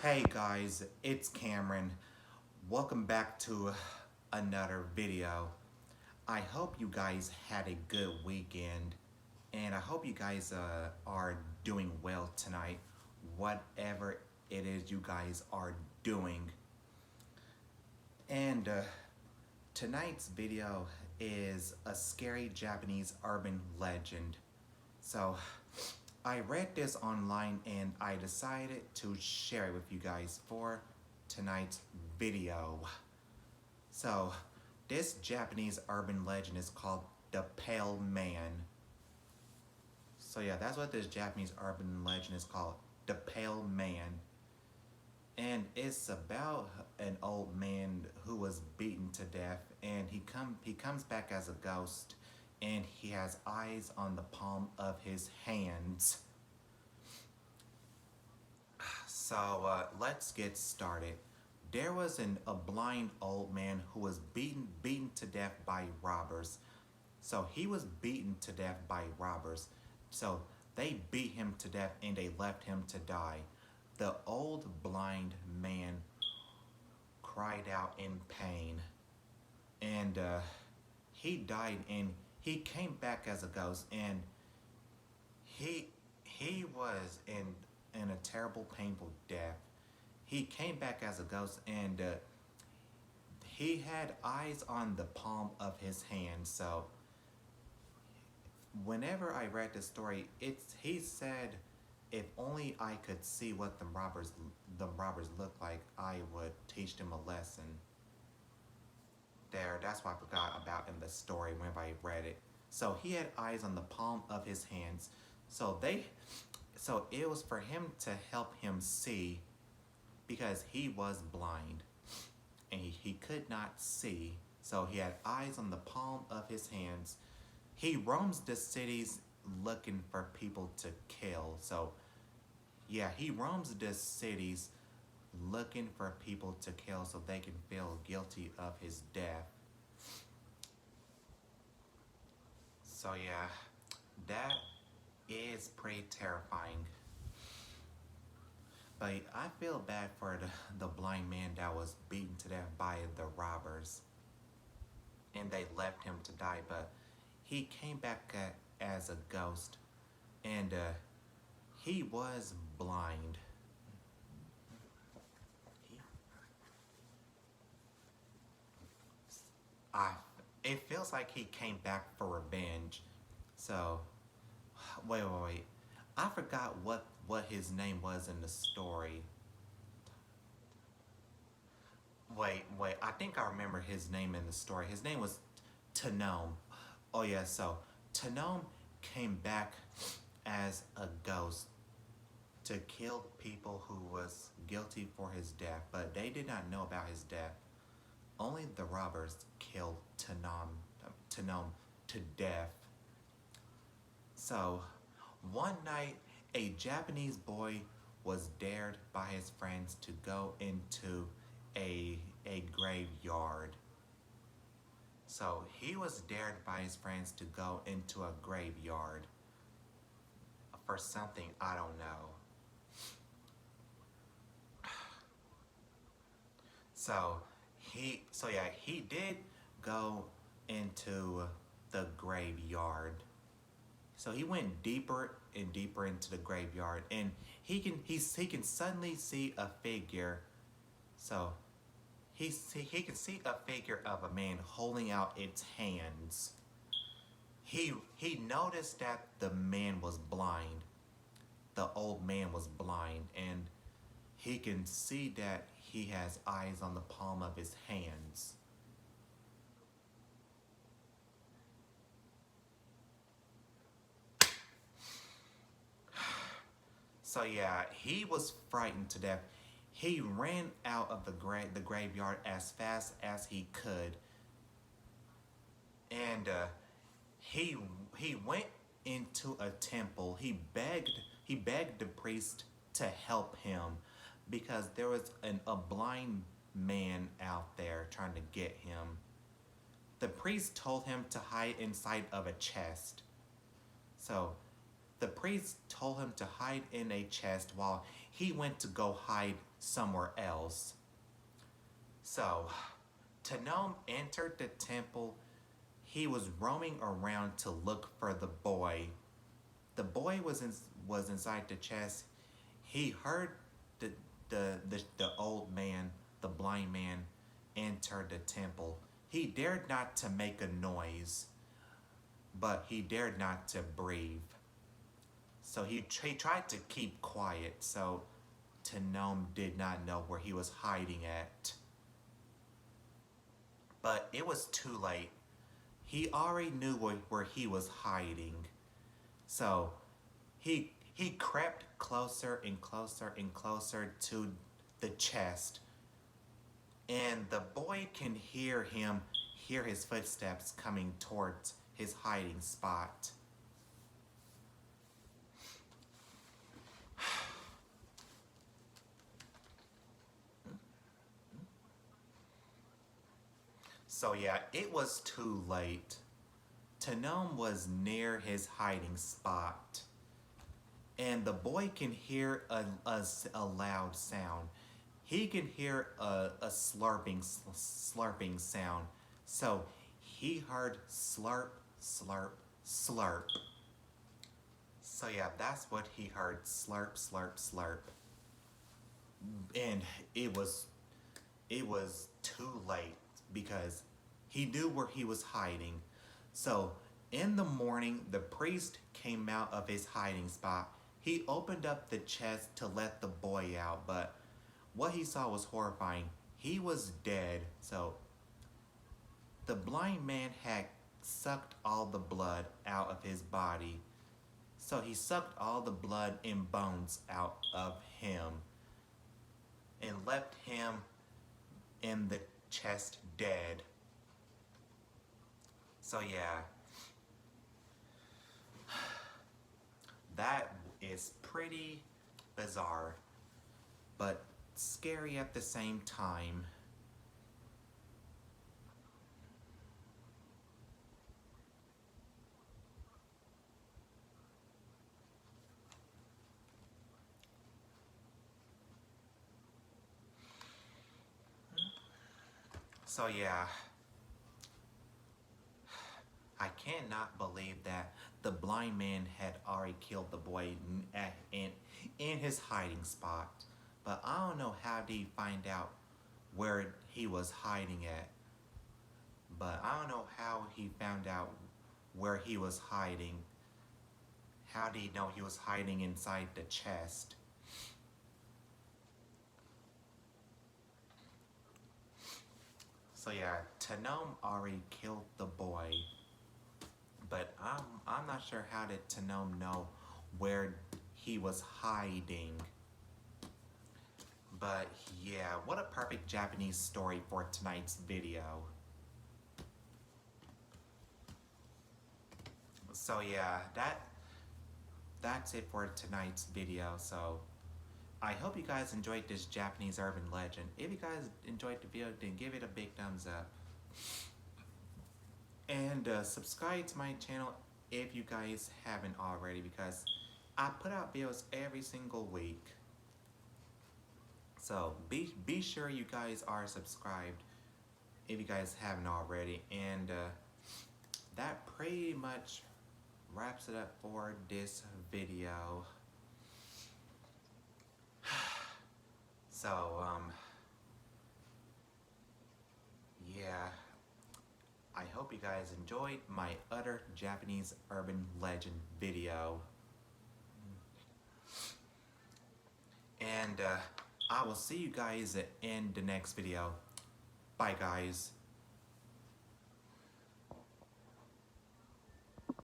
Hey guys, it's Cameron. Welcome back to another video. I hope you guys had a good weekend and I hope you guys are doing well tonight, whatever it is you guys are doing. And tonight's video is a scary Japanese urban legend. So I read this online and I decided to share it with you guys for tonight's video. So this Japanese urban legend is called the Pale Man. So yeah, that's what this Japanese urban legend is called, the Pale Man. And it's about an old man who was beaten to death and he comes back as a ghost and he has eyes on the palm of his hands. So let's get started. There was a blind old man who was beaten to death by robbers. So he was beaten to death by robbers. So they beat him to death and they left him to die. The old blind man cried out in pain and he died and he came back as a ghost and he he was in a terrible painful death. He came back as a ghost and he had eyes on the palm of his hand. So whenever I read the story, he said, if only I could see what the robbers look like, I would teach them a lesson. That's what I forgot about in the story whenever I read it. So he had eyes on the palm of his hands. So it was for him to help him see because he was blind and he could not see. So he had eyes on the palm of his hands. He roams the cities looking for people to kill. So yeah, he roams the cities looking for people to kill so they can feel guilty of his death. So yeah, that is pretty terrifying. But I feel bad for the blind man that was beaten to death by the robbers. And they left him to die, but he came back as a ghost. And he was blind. I, it feels like he came back for revenge. So, wait. I forgot what his name was in the story. Wait. I think I remember his name in the story. His name was Tanome. Oh yeah, so Tanome came back as a ghost to kill people who was guilty for his death, but they did not know about his death. Only the robbers killed Tanome to death. So, one night, a Japanese boy was dared by his friends to go into a graveyard. So, he was dared by his friends to go into a graveyard for something I don't know. He did go into the graveyard. So he went deeper and deeper into the graveyard, and he can suddenly see a figure. So he can see a figure of a man holding out its hands. He noticed that the man was blind. The old man was blind, and he can see that he has eyes on the palm of his hands. So yeah, he was frightened to death. He ran out of the graveyard as fast as he could, and he went into a temple. He begged the priest to help him because there was a blind man out there trying to get him. The priest told him to hide inside of a chest. So the priest told him to hide in a chest while he went to go hide somewhere else. So, Tanom entered the temple. He was roaming around to look for the boy. The boy was inside the chest. He heard the old man, the blind man, enter the temple. He dared not to make a noise, but he dared not to breathe. So he tried to keep quiet, so Tanom did not know where he was hiding at. But it was too late. He already knew where he was hiding. So he crept closer and closer and closer to the chest. And the boy can hear his footsteps coming towards his hiding spot. So yeah, it was too late. Tanom was near his hiding spot. And the boy can hear a loud sound. He can hear a slurping sound. So he heard slurp, slurp, slurp. So yeah, that's what he heard, slurp, slurp, slurp. And it was too late because he knew where he was hiding. So in the morning, the priest came out of his hiding spot. He opened up the chest to let the boy out, but what he saw was horrifying. He was dead. So the blind man had sucked all the blood out of his body. So he sucked all the blood and bones out of him and left him in the chest dead. So yeah, that is pretty bizarre, but scary at the same time. So yeah, I cannot believe that the blind man had already killed the boy in his hiding spot. But I don't know how did he find out where he was hiding at. But I don't know how he found out where he was hiding. How did he know he was hiding inside the chest? So yeah, Tanom already killed the boy. But I'm not sure how did Tanom know where he was hiding. But yeah, what a perfect Japanese story for tonight's video. So yeah, that's it for tonight's video. So I hope you guys enjoyed this Japanese urban legend. If you guys enjoyed the video, then give it a big thumbs up. And subscribe to my channel if you guys haven't already, because I put out videos every single week. So be sure you guys are subscribed if you guys haven't already. And that pretty much wraps it up for this video. So yeah, I hope you guys enjoyed my utter Japanese urban legend video. And I will see you guys in the next video. Bye guys.